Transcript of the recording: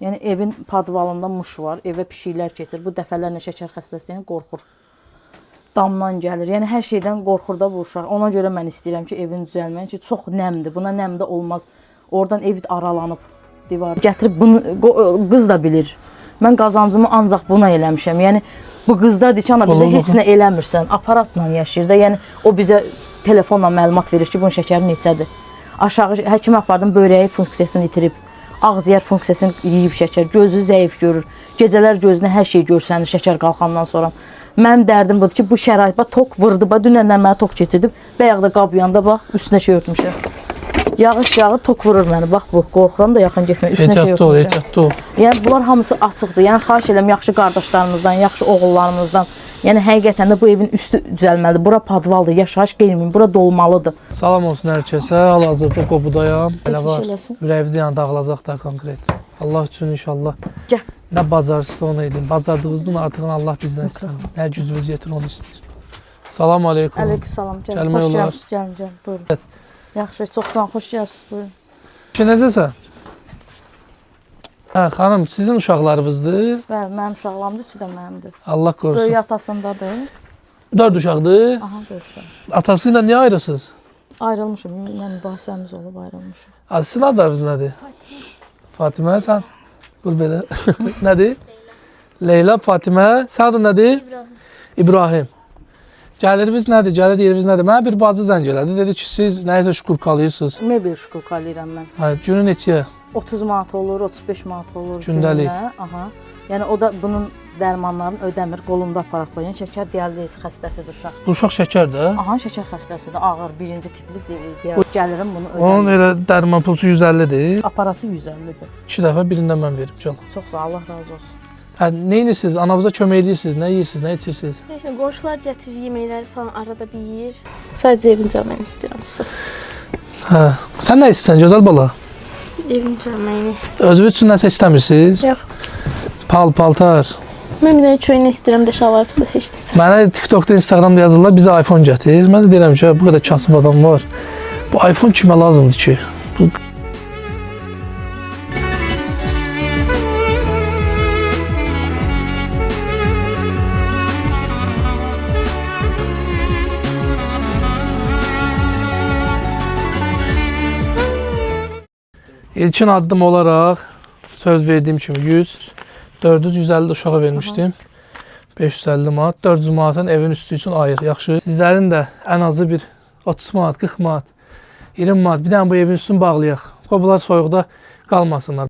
Yəni evin padvalında muş var, evə pişiklər keçir. Bu dəfələrlə şəkər xəstəliyindən qorxur. Damdan gəlir. Yəni hər şeydən qorxur da bu uşaq. Ona görə mən istəyirəm ki, evin düzəlməyi. Çünki çox nəmdir. Buna nəmdə olmaz. Oradan ev aralanıb divar. Gətirib bunu qız da bilir. Mən qazancımı ancaq buna eləmişəm. Yəni bu qızlar deyir ki, ana bizə heç nə eləmirsən. Aparatla yaşayır da. Yəni o bizə telefonla məlumat verir ki, bunun şəkəri neçədir. Aşağı həkimə apardım, böbrəyi funksiyasını itirib. Ağciyər funksiyasını yeyib şəkər, gözü zəif görür. Gecələr gözünə hər şey görsənir şəkər qalxandan sonra. Mənim dərdim budur ki, bu şərait, bax, tok vurdu, bax, dünəndən mənə tok keçirdib. Bayaq da qab yanda, bax, üstünə şey örtmüşəm. Yağış yağır, tok vurur məni, bax, bu, qorxuram da yaxın getmək, üstünə şey örtmüşəm. Yəni, bunlar hamısı açıqdır. Yəni, xahiş edirəm, yaxşı qardaşlarımızdan, yaxşı oğullarımızdan, yəni, həqiqətən də bu evin üstü düzəlməlidir. Bura padvaldır, yaşayış qeyilmir, bura dolmalıdır. Salam olsun hər kəsə, hal-hazırda Qobudayam. Elə var, ürəyimizdə yəni dağılacaq da konkret. Allah üçün inşallah. Gəl. Nə bacarırsa onu edin. Bacardığınızdan artıq Allah bizdən istəyir. Nə gücünüz yetir onu istəyir. Salam aleykum. Aleyküm salam. Gəlmək olar. Gəlin, buyurun. Yaxşı, çox sağ olun, xoş gəlsiniz, buyurun. Necəsən? Hə, xanım, sizin uşaqlarınızdır? Bəli, mənim uşaqlarımdır, üçü də mənimdir. Allah qorusun. Böyük atasındadır. 4 uşaqdır? Aha, 4 uşaq. Atası ilə niyə ayrısınız? Ayrılmışım, yəni mübahisəmiz olub, ayrılmışıq. Sizin adlarınız nədir? Fatimə, sən? Dur belə. Nədir? Leyla, Fatimə. Sən adın nədir? İbrahim. Gəliriniz nədir? Gəlir yeriniz nədir? Mənə bir bacı zəng elədi. Dedi ki, siz nəyisə şükürkalayırsınız. Mebel şükürkalayıram mən. Hayır, günü neçəyə? 30 manat olur, 35 manat olur gündəlik. Aha. Yəni o da bunun dərmanlarını ödəmir, qolunda aparat var. Yəni şəkər dializ xəstəsidir uşaq. Bu uşaq şəkərdir? Aha, şəkər xəstəsidir, ağır, birinci tipli dializ. Gəlirim bunu ödəmir. Onun elə dərman pulsu 150-dir. Aparatı 150-dir. 2 dəfə birindən mən verim, canım. Çox sağ, Allah razı olsun. Hə, nə edirsiniz? Anavıza kömək edirsiniz? Nə yeyirsiniz? Nə içirsiniz? Qonşular gətirir yeməkləri falan arada bir yeyir. Sadəcə evin cəməyini istəyirəm su. Hə. Sən nə istəyirsən, gözəl bala? Evin cəməyini. Özünüz üçün nəsə istəmirsiniz? Yox. Paltar. Mən bir dənə köynə istəyirəm də şalvar su heç nəsə. Mənə TikTokda, Instagramda yazırlar, bizə iPhone gətir. Mən də deyirəm ki, bu qədər kasıb adam var. Bu iPhone kimə lazımdır ki? İlkin addım olaraq söz verdiyim kimi 100, 450 uşağa vermişdim. 550 manat, 400 manatın evin üstü üçün ayır, yaxşı. Sizlərin də ən azı bir 30 manat, 40 manat, 20 manat bir dənə bu evin üstünü bağlayaq. Qobular soyuqda qalmasınlar.